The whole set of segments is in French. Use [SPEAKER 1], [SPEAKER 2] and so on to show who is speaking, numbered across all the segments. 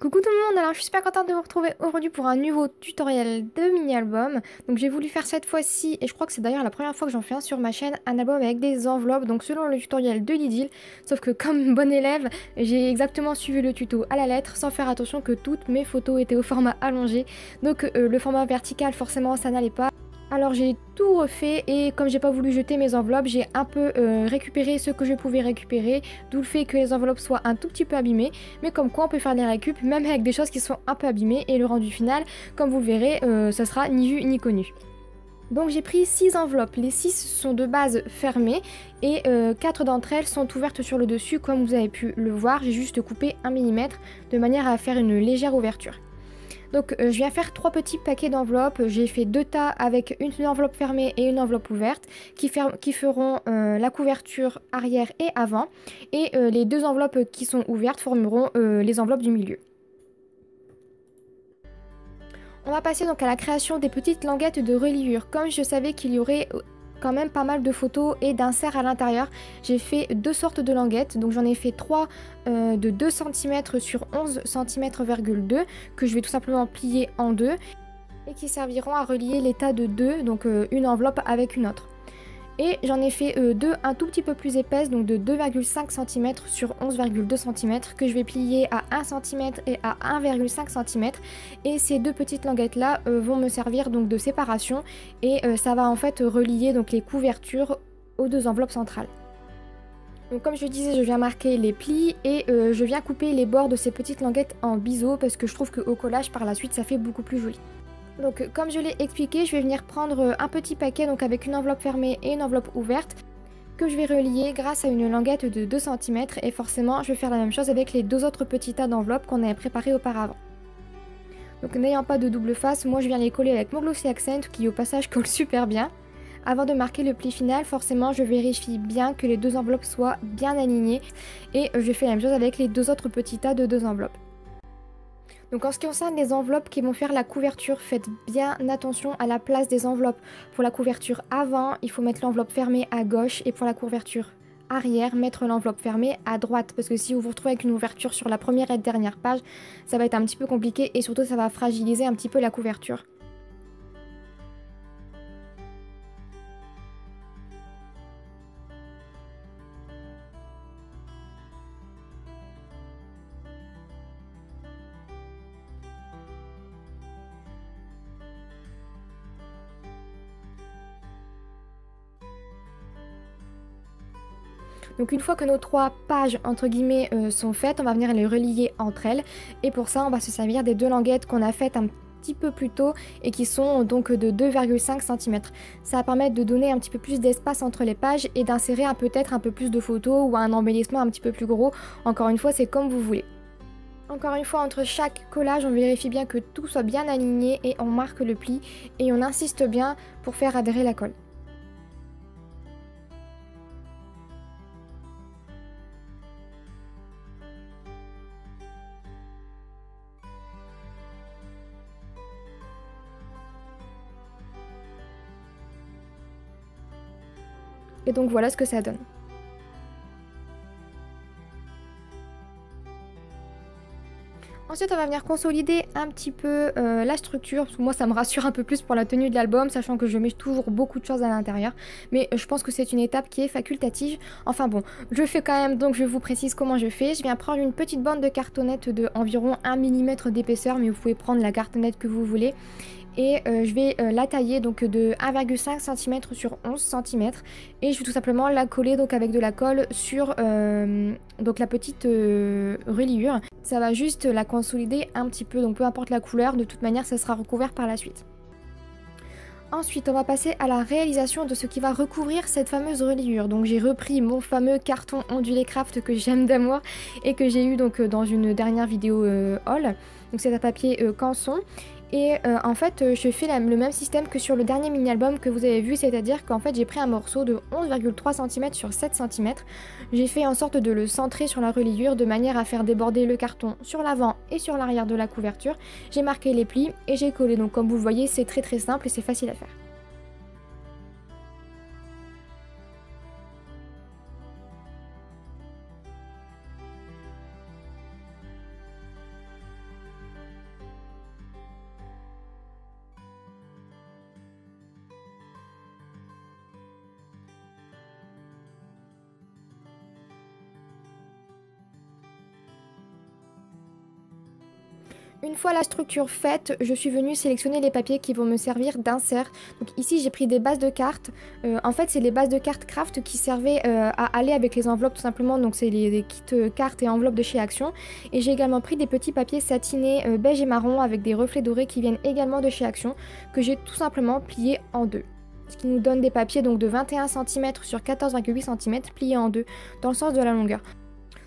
[SPEAKER 1] Coucou tout le monde, alors je suis super contente de vous retrouver aujourd'hui pour un nouveau tutoriel de mini-album. Donc j'ai voulu faire cette fois-ci, et je crois que c'est d'ailleurs la première fois que j'en fais un sur ma chaîne, un album avec des enveloppes, donc selon le tutoriel de Lidl. Sauf que comme bonne élève, j'ai exactement suivi le tuto à la lettre, sans faire attention que toutes mes photos étaient au format allongé. Donc le format vertical forcément ça n'allait pas. Alors j'ai tout refait et comme j'ai pas voulu jeter mes enveloppes, j'ai un peu récupéré ce que je pouvais récupérer, d'où le fait que les enveloppes soient un tout petit peu abîmées, mais comme quoi on peut faire des récup même avec des choses qui sont un peu abîmées et le rendu final, comme vous le verrez, ça sera ni vu ni connu. Donc j'ai pris 6 enveloppes, les 6 sont de base fermées et 4 d'entre elles sont ouvertes sur le dessus comme vous avez pu le voir, j'ai juste coupé 1 mm de manière à faire une légère ouverture. Donc je viens faire 3 petits paquets d'enveloppes, j'ai fait 2 tas avec une enveloppe fermée et une enveloppe ouverte qui feront la couverture arrière et avant et les 2 enveloppes qui sont ouvertes formeront les enveloppes du milieu. On va passer donc à la création des petites languettes de reliure. Comme je savais qu'il y aurait quand même pas mal de photos et d'inserts à l'intérieur, j'ai fait 2 sortes de languettes. Donc j'en ai fait 3 de 2 cm sur 11 cm,2 que je vais tout simplement plier en deux et qui serviront à relier les tas de deux, donc une enveloppe avec une autre. Et j'en ai fait deux un tout petit peu plus épaisses, donc de 2,5 cm sur 11,2 cm que je vais plier à 1 cm et à 1,5 cm. Et ces deux petites languettes là vont me servir donc de séparation et ça va en fait relier donc les couvertures aux deux enveloppes centrales. Donc comme je disais, je viens marquer les plis et je viens couper les bords de ces petites languettes en biseau parce que je trouve qu'au collage par la suite ça fait beaucoup plus joli. Donc comme je l'ai expliqué, je vais venir prendre un petit paquet donc avec une enveloppe fermée et une enveloppe ouverte que je vais relier grâce à une languette de 2 cm et forcément je vais faire la même chose avec les deux autres petits tas d'enveloppes qu'on avait préparés auparavant. Donc n'ayant pas de double face, moi je viens les coller avec mon Glossy Accent qui au passage colle super bien. Avant de marquer le pli final, forcément je vérifie bien que les deux enveloppes soient bien alignées et je fais la même chose avec les deux autres petits tas de deux enveloppes. Donc en ce qui concerne les enveloppes qui vont faire la couverture, faites bien attention à la place des enveloppes. Pour la couverture avant, il faut mettre l'enveloppe fermée à gauche et pour la couverture arrière, mettre l'enveloppe fermée à droite. Parce que si vous vous retrouvez avec une ouverture sur la première et dernière page, ça va être un petit peu compliqué et surtout ça va fragiliser un petit peu la couverture. Donc une fois que nos 3 pages entre guillemets sont faites, on va venir les relier entre elles et pour ça on va se servir des deux languettes qu'on a faites un petit peu plus tôt et qui sont donc de 2,5 cm. Ça va permettre de donner un petit peu plus d'espace entre les pages et d'insérer peut-être un peu plus de photos ou un embellissement un petit peu plus gros. Encore une fois, c'est comme vous voulez. Encore une fois, entre chaque collage, on vérifie bien que tout soit bien aligné et on marque le pli et on insiste bien pour faire adhérer la colle. Et donc voilà ce que ça donne. Ensuite, on va venir consolider un petit peu la structure, parce que moi ça me rassure un peu plus pour la tenue de l'album, sachant que je mets toujours beaucoup de choses à l'intérieur. Mais je pense que c'est une étape qui est facultative. Enfin bon, je fais quand même, donc je vous précise comment je fais. Je viens prendre une petite bande de cartonnette de environ 1 mm d'épaisseur, mais vous pouvez prendre la cartonnette que vous voulez. Et je vais la tailler donc de 1,5 cm sur 11 cm et je vais tout simplement la coller donc avec de la colle sur donc la petite reliure. Ça va juste la consolider un petit peu, donc peu importe la couleur, de toute manière ça sera recouvert par la suite. Ensuite, on va passer à la réalisation de ce qui va recouvrir cette fameuse reliure. Donc j'ai repris mon fameux carton ondulé craft que j'aime d'amour et que j'ai eu donc dans une dernière vidéo haul. Donc c'est un papier canson. Et en fait, je fais le même système que sur le dernier mini-album que vous avez vu, c'est-à-dire qu'en fait, j'ai pris un morceau de 11,3 cm sur 7 cm. J'ai fait en sorte de le centrer sur la reliure de manière à faire déborder le carton sur l'avant et sur l'arrière de la couverture. J'ai marqué les plis et j'ai collé. Donc comme vous le voyez, c'est très très simple et c'est facile à faire. Une fois la structure faite, je suis venue sélectionner les papiers qui vont me servir d'insert. Donc ici j'ai pris des bases de cartes. En fait c'est les bases de cartes craft qui servaient à aller avec les enveloppes tout simplement. Donc c'est les kits cartes et enveloppes de chez Action. Et j'ai également pris des petits papiers satinés beige et marron avec des reflets dorés qui viennent également de chez Action, que j'ai tout simplement pliés en deux. Ce qui nous donne des papiers donc de 21 cm sur 14,8 cm pliés en deux dans le sens de la longueur.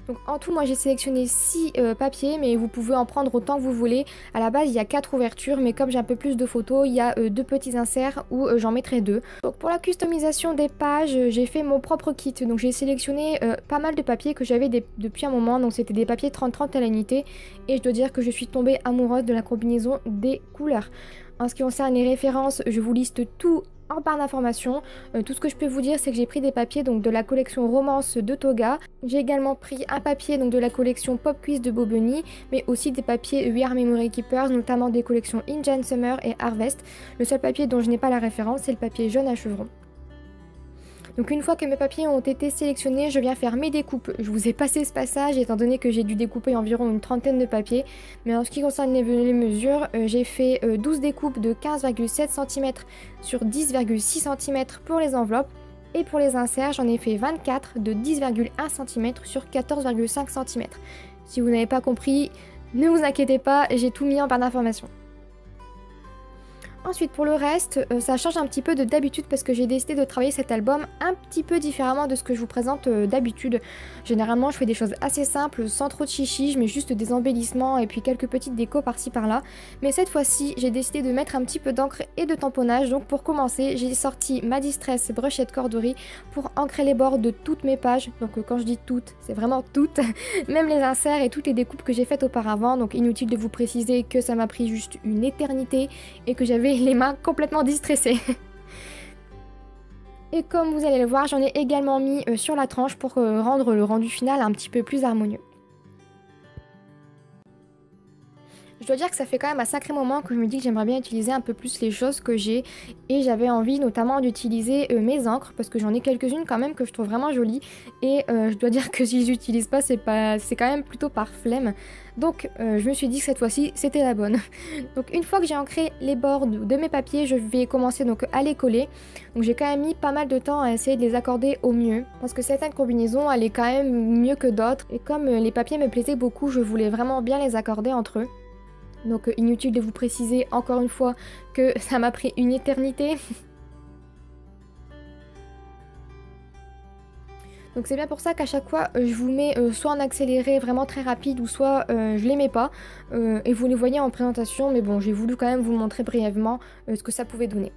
[SPEAKER 1] Donc en tout, moi j'ai sélectionné 6 papiers, mais vous pouvez en prendre autant que vous voulez. À la base, il y a 4 ouvertures, mais comme j'ai un peu plus de photos, il y a 2 petits inserts où j'en mettrai 2. Donc pour la customisation des pages, j'ai fait mon propre kit. Donc j'ai sélectionné pas mal de papiers que j'avais depuis un moment. Donc c'était des papiers 30-30 à l'unité. Et je dois dire que je suis tombée amoureuse de la combinaison des couleurs. En ce qui concerne les références, je vous liste tout en barre d'informations. Tout ce que je peux vous dire, c'est que j'ai pris des papiers donc de la collection Romance de Toga. J'ai également pris un papier donc de la collection Pop Quiz de Bobony, mais aussi des papiers We Are Memory Keepers, notamment des collections Indian Summer et Harvest. Le seul papier dont je n'ai pas la référence, c'est le papier jaune à chevrons. Donc une fois que mes papiers ont été sélectionnés, je viens faire mes découpes. Je vous ai passé ce passage étant donné que j'ai dû découper environ une trentaine de papiers. Mais en ce qui concerne les mesures, j'ai fait 12 découpes de 15,7 cm sur 10,6 cm pour les enveloppes. Et pour les inserts, j'en ai fait 24 de 10,1 cm sur 14,5 cm. Si vous n'avez pas compris, ne vous inquiétez pas, j'ai tout mis en barre d'informations. Ensuite pour le reste, ça change un petit peu de d'habitude parce que j'ai décidé de travailler cet album un petit peu différemment de ce que je vous présente d'habitude. Généralement je fais des choses assez simples, sans trop de chichi, je mets juste des embellissements et puis quelques petites décos par-ci par-là. Mais cette fois-ci j'ai décidé de mettre un petit peu d'encre et de tamponnage. Donc pour commencer j'ai sorti ma Distress brochette corderie pour ancrer les bords de toutes mes pages. Donc quand je dis toutes, c'est vraiment toutes, même les inserts et toutes les découpes que j'ai faites auparavant. Donc inutile de vous préciser que ça m'a pris juste une éternité et que j'avais les mains complètement distressées. Et comme vous allez le voir, j'en ai également mis sur la tranche pour rendre le rendu final un petit peu plus harmonieux. Je dois dire que ça fait quand même un sacré moment que je me dis que j'aimerais bien utiliser un peu plus les choses que j'ai, et j'avais envie notamment d'utiliser mes encres parce que j'en ai quelques-unes quand même que je trouve vraiment jolies, et je dois dire que si je l'utilise pas, c'est quand même plutôt par flemme. Donc je me suis dit que cette fois-ci c'était la bonne. Donc une fois que j'ai ancré les bords de mes papiers, je vais commencer donc à les coller. Donc j'ai quand même mis pas mal de temps à essayer de les accorder au mieux parce que certaines combinaisons elle est quand même mieux que d'autres, et comme les papiers me plaisaient beaucoup, je voulais vraiment bien les accorder entre eux. Donc inutile de vous préciser encore une fois que ça m'a pris une éternité. Donc c'est bien pour ça qu'à chaque fois je vous mets soit en accéléré vraiment très rapide, ou soit je les mets pas. Et vous les voyez en présentation, mais bon j'ai voulu quand même vous montrer brièvement ce que ça pouvait donner.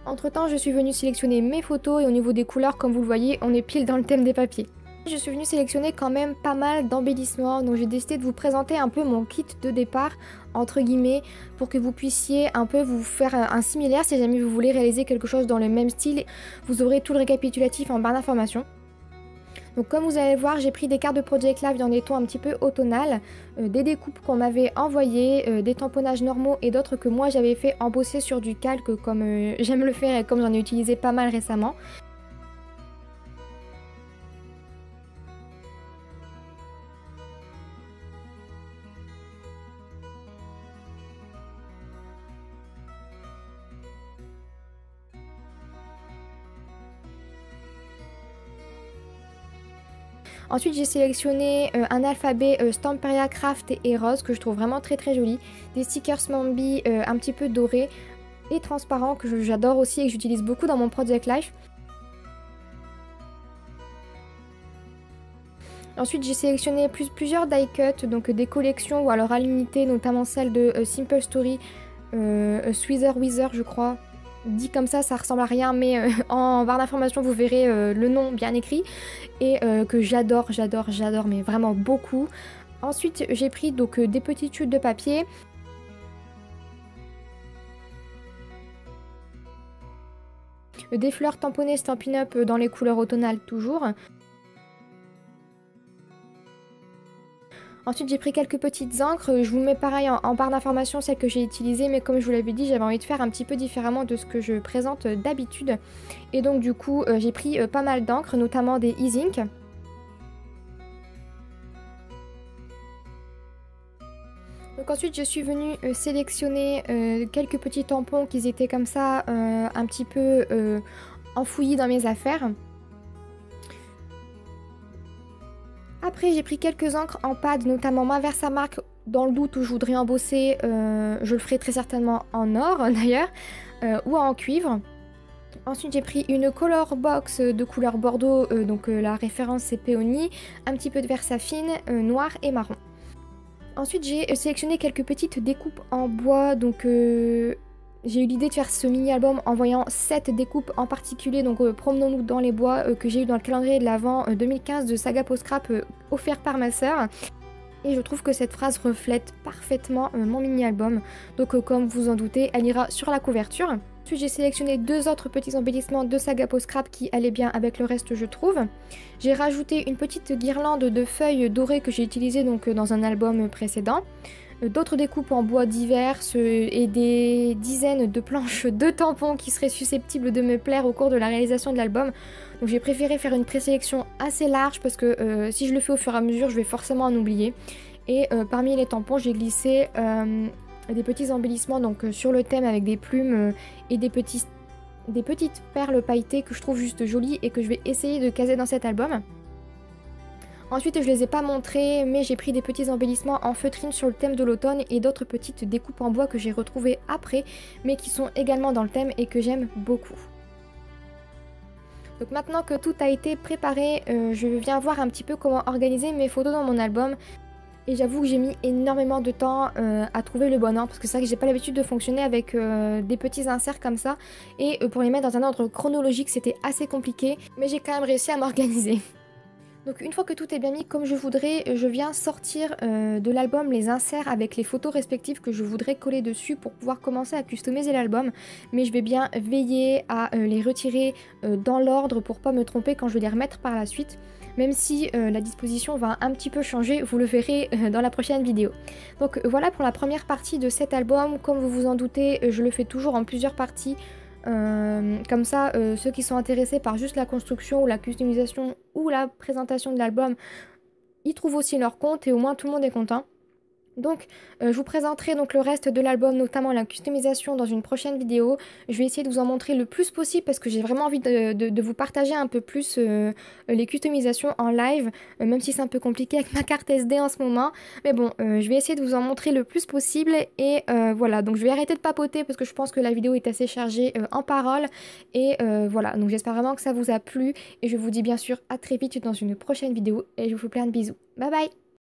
[SPEAKER 1] Entre temps, je suis venue sélectionner mes photos, et au niveau des couleurs, comme vous le voyez, on est pile dans le thème des papiers. Je suis venue sélectionner quand même pas mal d'embellissements, donc j'ai décidé de vous présenter un peu mon kit de départ, entre guillemets, pour que vous puissiez un peu vous faire un similaire si jamais vous voulez réaliser quelque chose dans le même style. Vous aurez tout le récapitulatif en barre d'informations. Donc comme vous allez voir, j'ai pris des cartes de Project Live dans des tons un petit peu automnales, des découpes qu'on m'avait envoyées, des tamponnages normaux et d'autres que moi j'avais fait embosser sur du calque comme j'aime le faire et comme j'en ai utilisé pas mal récemment. Ensuite j'ai sélectionné un alphabet Stamperia Craft et rose que je trouve vraiment très joli. Des stickers Mambi un petit peu dorés et transparents que j'adore aussi et que j'utilise beaucoup dans mon Project Life. Ensuite j'ai sélectionné plusieurs die cuts, donc des collections ou alors à l'unité, notamment celle de Simple Story, Sweezer Weezer je crois. Dit comme ça ressemble à rien, mais en barre d'informations vous verrez le nom bien écrit, et que j'adore, mais vraiment beaucoup. Ensuite j'ai pris donc des petites chutes de papier. Des fleurs tamponnées Stampin' Up dans les couleurs automnales toujours. Ensuite, j'ai pris quelques petites encres. Je vous mets pareil en barre d'informations celles que j'ai utilisées, mais comme je vous l'avais dit, j'avais envie de faire un petit peu différemment de ce que je présente d'habitude. Et donc du coup, j'ai pris pas mal d'encres, notamment des E-Ink. Donc ensuite, je suis venue sélectionner quelques petits tampons qui étaient comme ça, un petit peu enfouis dans mes affaires. Après, j'ai pris quelques encres en pad, notamment ma Versamark, dans le doute où je voudrais embosser. Je le ferai très certainement en or d'ailleurs, ou en cuivre. Ensuite, j'ai pris une color box de couleur bordeaux, donc la référence c'est Peony, un petit peu de Versafine, noir et marron. Ensuite, j'ai sélectionné quelques petites découpes en bois, donc j'ai eu l'idée de faire ce mini-album en voyant 7 découpes en particulier, donc promenons-nous dans les bois, que j'ai eu dans le calendrier de l'Avent 2015 de Saga Post Scrap offert par ma sœur. Et je trouve que cette phrase reflète parfaitement mon mini-album, donc comme vous en doutez, elle ira sur la couverture. Ensuite, j'ai sélectionné 2 autres petits embellissements de Saga Post Scrap qui allaient bien avec le reste, je trouve. J'ai rajouté une petite guirlande de feuilles dorées que j'ai utilisées donc dans un album précédent. D'autres découpes en bois divers et des dizaines de planches de tampons qui seraient susceptibles de me plaire au cours de la réalisation de l'album. Donc j'ai préféré faire une présélection assez large parce que si je le fais au fur et à mesure, je vais forcément en oublier. Et parmi les tampons, j'ai glissé des petits embellissements donc sur le thème avec des plumes et des petites perles pailletées que je trouve juste jolies et que je vais essayer de caser dans cet album. Ensuite, je les ai pas montrés, mais j'ai pris des petits embellissements en feutrine sur le thème de l'automne et d'autres petites découpes en bois que j'ai retrouvées après, mais qui sont également dans le thème et que j'aime beaucoup. Donc maintenant que tout a été préparé, je viens voir un petit peu comment organiser mes photos dans mon album. Et j'avoue que j'ai mis énormément de temps à trouver le bon ordre, parce que c'est vrai que j'ai pas l'habitude de fonctionner avec des petits inserts comme ça. Et pour les mettre dans un ordre chronologique, c'était assez compliqué, mais j'ai quand même réussi à m'organiser. Donc une fois que tout est bien mis comme je voudrais, je viens sortir de l'album les inserts avec les photos respectives que je voudrais coller dessus pour pouvoir commencer à customiser l'album. Mais je vais bien veiller à les retirer dans l'ordre pour pas me tromper quand je vais les remettre par la suite. Même si la disposition va un petit peu changer, vous le verrez dans la prochaine vidéo. Donc voilà pour la première partie de cet album. Comme vous vous en doutez, je le fais toujours en plusieurs parties. Comme ça, ceux qui sont intéressés par juste la construction ou la customisation ou la présentation de l'album, ils trouvent aussi leur compte et au moins tout le monde est content. Donc je vous présenterai donc le reste de l'album, notamment la customisation dans une prochaine vidéo. Je vais essayer de vous en montrer le plus possible parce que j'ai vraiment envie de vous partager un peu plus les customisations en live, même si c'est un peu compliqué avec ma carte SD en ce moment. Mais bon, je vais essayer de vous en montrer le plus possible et voilà. Donc je vais arrêter de papoter parce que je pense que la vidéo est assez chargée en paroles. Et voilà, donc j'espère vraiment que ça vous a plu et je vous dis bien sûr à très vite dans une prochaine vidéo et je vous fais plein de bisous. Bye bye!